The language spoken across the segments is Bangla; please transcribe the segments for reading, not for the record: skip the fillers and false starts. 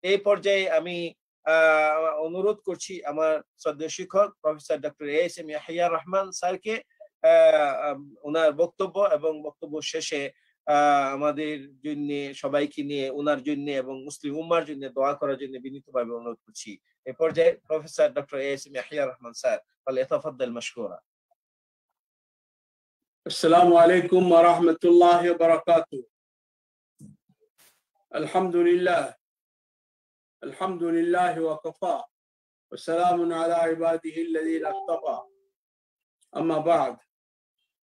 এই পর্যায়ে আমি অনুরোধ করছি আমার শ্রদ্ধেয় শিক্ষক professor doctor ASM Yahya Rahman স্যারকে ওনার বক্তব্য এবং বক্তব্য শেষে আমাদের জন্য সবাইকে নিয়ে ওনার জন্য এবং মুসলিম উম্মার জন্য দোয়া করার জন্য বিনীতভাবে অনুরোধ করছি। এই পর্যায়ে professor doctor ASM Yahya Rahman sir, ফালিয়াতাফাদ্দাল মাশকুরা। আসসালামু আলাইকুম ওয়া রাহমাতুল্লাহি ওয়া বারাকাতুহু। আলহামদুলিল্লাহ ওয়া কাফা ওয়া সালামুন আলা ইবাদিহি আল্লাযীনা ইসতাফা। আম্মা বা'দ,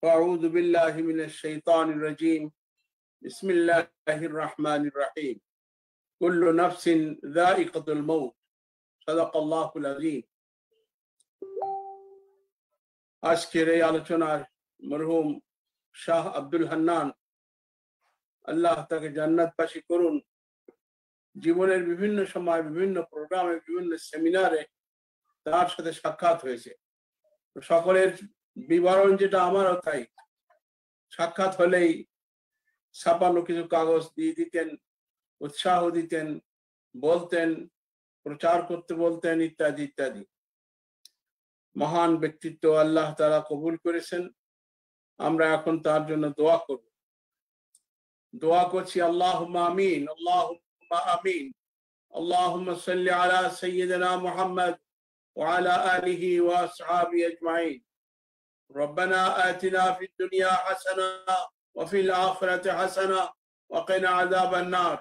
ফাআউযু বিল্লাহি মিনাশ শাইতানির রাজীম। বিসমিল্লাহির রাহমানির রাহিম। কুল্লু নাফসিন যায়িকাতুল মাউত। সাদাকাল্লাহুল আযীম। আজকের এই আলোচনার মরহুম শাহ আব্দুল হান্নান, আল্লাহ তাকে জান্নাতবাসী করুন, জীবনের বিভিন্ন সময় বিভিন্ন প্রোগ্রামে বিভিন্ন সেমিনারে তার সাথে সাক্ষাৎ হয়েছে। সকলের বিবরণ যেটা আমারও তাই, সাক্ষাৎ হলেই ছাপানো কিছু কাগজ দিয়ে দিতেন, উৎসাহ দিতেন, বলতেন, প্রচার করতে বলতেন, ইত্যাদি ইত্যাদি। মহান ব্যক্তিত্ব আল্লাহ তাআলা কবুল করেছেন। আমরা এখন তার জন্য দোয়া করব। দোয়া করছি আল্লাহুম্মা আমিন, আল্লাহুম্মা আমিন। আল্লাহুম্মা সাল্লি আলা সাইয়্যিদিনা মুহাম্মদ ওয়া আলা আলিহি ওয়া আসহাবিহি আজমাইন। রব্বানা আতিনা ফিদ দুনিয়া হাসানা ওয়া ফিল আখিরাতি হাসানা ওয়া কিনা আযাবান নার।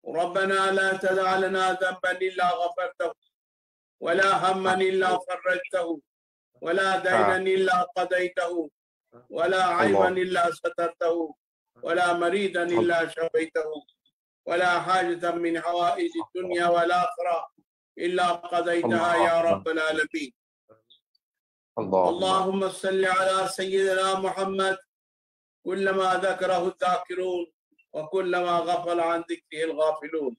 রব্বানা লা তাদা লানা যামবান ইল্লা গফারতাহু ওয়া লা হাম্মান ইল্লা ফাররাজতাহু ওয়া লা দাইনান ইল্লা কাদাইতাহু ওয়া লা আইবান ইল্লা সাতারতাহু ولا مريضا إلا شفيته ولا حاجة من حوائج الدنيا والآخرة إلا قضيتها يا رب العالمين. اللهم صل على سيدنا محمد كلما ذكره الذاكرون وكلما غفل عن ذكره الغافلون.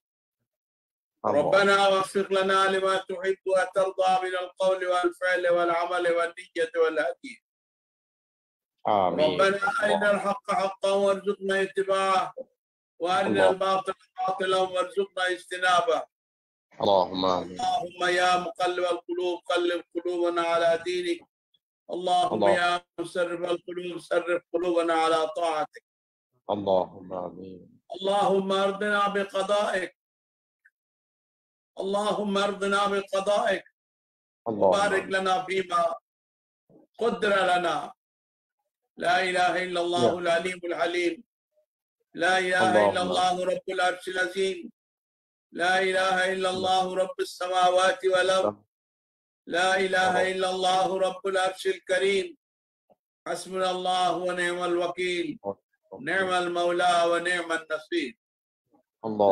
ربنا وفق لنا لما تحب وترضى من القول والفعل والعمل والنية والهدي. ربنا أرنا الحق حقا وارزقنا اتباعه وأرنا الباطل باطلا وارزقنا اجتنابه. اللهم يا مقلب القلوب قلب قلوبنا على دينك. اللهم يا مصرف القلوب صرف قلوبنا على طاعتك. اللهم آمين. اللهم ارضنا بقضائك. اللهم ارضنا بقضائك وبارك لنا فيما قدر لنا. لا إله إلا الله العليم الحليم. لا إله إلا الله رب العرش العظيم. لا إله إلا الله رب السماوات والأرض. لا إله إلا الله رب العرش الكريم. حسبنا الله ونعم الوكيل. نعم المولى ونعم النصير.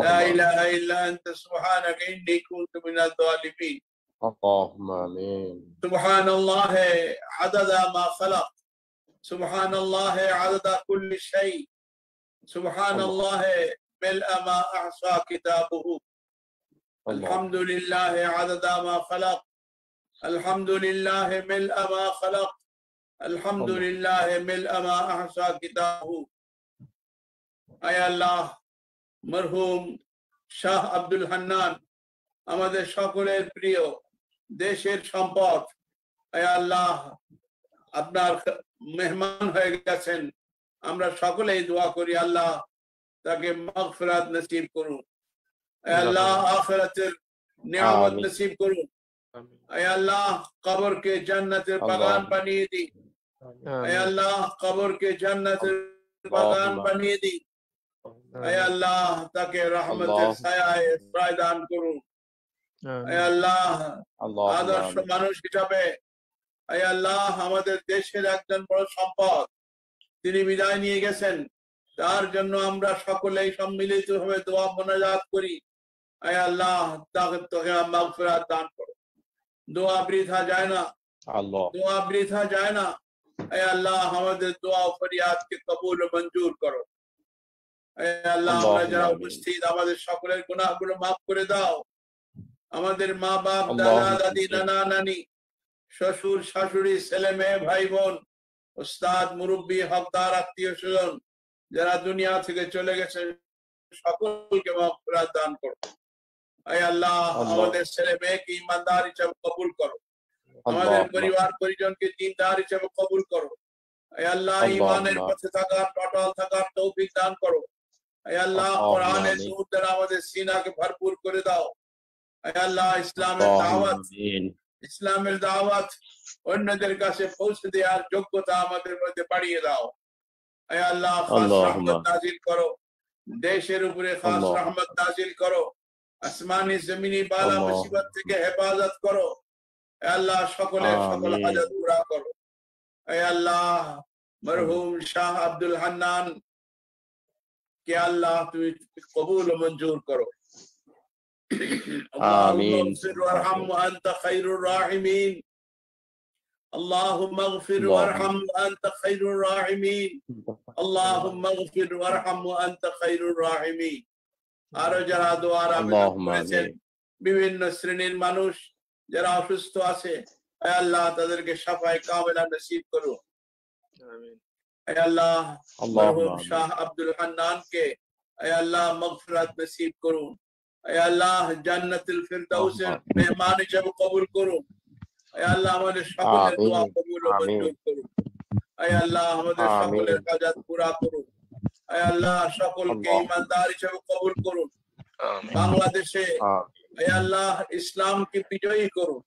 لا إله إلا أنت سبحانك إني كنت من الظالمين. اللهم آمين. سبحان الله عدد ما خلق. سبحان الله عدد كل شيء. سبحان الله ملء ما أحصى كتابه. الحمد لله عدد ما خلق. الحمد لله ملء ما خلق. الحمد لله ملء ما أحصى كتابه. أي الله মরহুম শাহ আব্দুল হান্নান আমাদের সকলের প্রিয়, দেশের সম্পদ। আয় আল্লাহ, আপনার মেহমান হয়ে গেছেন। আমরা সকলেই দোয়া করি আল্লাহ তাকে মাগফিরাত নসিব করুন। আয় আল্লাহ আখিরাতের নিয়ামত নসিব করুন। আয় আল্লাহ কবরকে জান্নাতের বাগান বানিয়ে দিন। আয় আল্লাহ কবরকে জান্নাতের বাগান বানিয়ে দিন। আয় আল্লাহ তাকে রহমতের ছায়ায় আশ্রয় দান করুন। আয় আল্লাহ আদর্শ মানুষ হিসাবে আয় আল্লাহ আমাদের দেশের একজন বড় সম্পদ, তিনি বিদায় নিয়ে গেছেন। তার জন্য আমরা সকলেই সম্মিলিত ভাবে দোয়া মোনাজাত করি। আয় আল্লাহ তাকে মাগফিরাত দান করো। দোয়া বৃথা যায় না, দোয়া বৃথা যায় না। আয় আল্লাহ আমাদের দোয়া ও ফরিয়াদকে কবুল ও মঞ্জুর করো। আল্লাহ আমরা যারা উপস্থিত, আমাদের সকলের গুনাহগুলো মাফ করে দাও। আমাদের মা বাপ, দাদা দাদি, নানা নানি, শ্বশুর শাশুড়ি, ছেলে মেয়ে, ভাই বোন, উস্তাদ, মুরব্বী, হকদার, আত্মীয় স্বজন যারা দুনিয়া থেকে চলে গেছে, সকলকে মাগফিরাত দান করো। আয় আল্লাহ আমাদের ছেলে মেয়েকে ইমানদার হিসেবে কবুল করো, আমাদের পরিবার পরিজনকে দ্বীনদার হিসেবে কবুল করো। আয় আল্লাহ ঈমানের পথে থাকার, অটল থাকার তৌফিক দান করো। আয় আল্লাহ কোরআনের নূর দ্বারা আমাদের সিনাকে ভরপুর করে দাও। আয় আল্লাহ ইসলামের দাওয়াত অন্যদের কাছে পৌঁছে দেওয়ার যোগ্যতা আমাদের মধ্যে বাড়িয়ে দাও। আয় আল্লাহ খাস রহমত নাজিল করো, দেশের উপরে খাস রহমত নাজিল করো, আসমানি জমিনি বালা মুসিবত থেকে হেফাজত করো। আয় আল্লাহ সকলের সকল হাজত পুরা করো। আয় আল্লাহ মরহুম শাহ আব্দুল হান্নান কে আল্লাহ তুমি কবুল ও মঞ্জুর করো। اللهم اغفر وارحم وانت خير الراحمين. اللهم اغفر وارحم وانت خير الراحمين. اللهم اغفر وارحم وانت خير الراحمين. আরো যারা দোয়ার আবেদন করেছেন, বিভিন্ন শ্রেণীর মানুষ যারা অসুস্থ আছে, আয় আল্লাহ তাদেরকে শাফায়ে কামিলা নসিব করো। আমিন। আয় আল্লাহ মরহুম শাহ আব্দুল হান্নান কে আয় আল্লাহ মাগফিরাত নসিব করুন। আয় আল্লাহ জান্নাতুল ফিরদাউসের মেহমান হিসেবে কবুল করুন। আয় আল্লাহ আমাদের সকলের দোয়া কবুল ও মঞ্জুর করুন। আয় আল্লাহ আমাদের সকলের হাজাত পুরা করুন। আয় আল্লাহ সকলকে ইমানদার হিসেবে কবুল করুন। বাংলাদেশে আয় আল্লাহ ইসলামকে বিজয়ী করুন।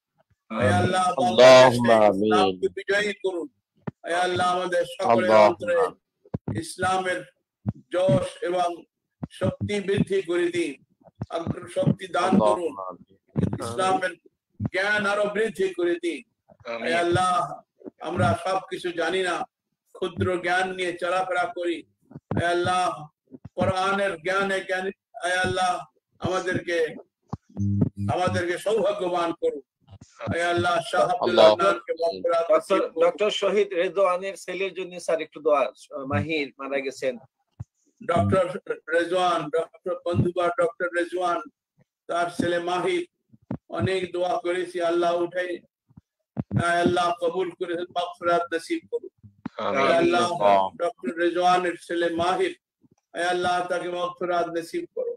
আয় আল্লাহ বাংলাদেশে ইসলামকে বিজয়ী করুন। আয় আল্লাহ আমাদের সকলের অন্তরে ইসলামের জোশ এবং শক্তি বৃদ্ধি করে দিন, শক্তি দান করুন, ইসলামের জ্ঞান আরো বৃদ্ধি করে দিন। আয় আল্লাহ আমরা সবকিছু জানি না, ক্ষুদ্র জ্ঞান নিয়ে চলাফেরা করি। আয় আল্লাহ কোরআনের জ্ঞানে জ্ঞান আয় আল্লাহ আমাদেরকে সৌভাগ্যবান করুন। আয় আল্লাহ শাহ আব্দুল হান্নানকে মাগফিরাত নসিব করুন। ডক্টর শহীদ রেজওয়ানের ছেলের জন্য স্যার একটু দোয়া, মাহির মারা গেছেন। ডক্টর রেজওয়ান, ডক্টর বন্ধুবার ডক্টর রেজওয়ান, তার ছেলে মাহির, অনেক দোয়া করেছি, আল্লাহ উঠাই আয় আল্লাহ কবুল করে মাগফিরাত নসিব করুন। আয় আল্লাহ ডক্টর রেজওয়ানের ছেলে মাহির, আয় আল্লাহ তাকে মাগফিরাত নসিব করো।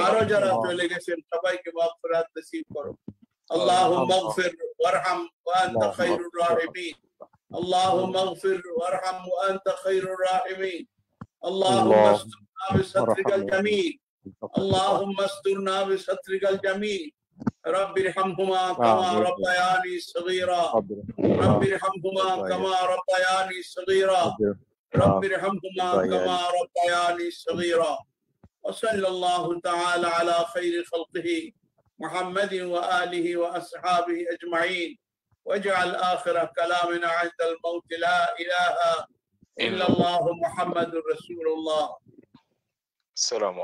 আরো যারা চলে গেছেন সবাইকে মাগফিরাত নসিব করো। اللهم اغفر وارحم وانت خير الراحمين. اللهم اغفر وارحم وانت خير الراحمين. اللهم استرنا بسترك الجميل. اللهم استرنا بسترك الجميل. رب ارحمهما كما ربياني صغيرا. رب ارحمهما كما ربياني صغيرا. رب ارحمهما كما ربياني صغيرا. وصلى الله تعالى على خير خلقه محمد وآله وأصحابه أجمعين. واجعل آخر كلامنا عند الموت لا إله إلا الله محمد رسول الله. السلام عليكم.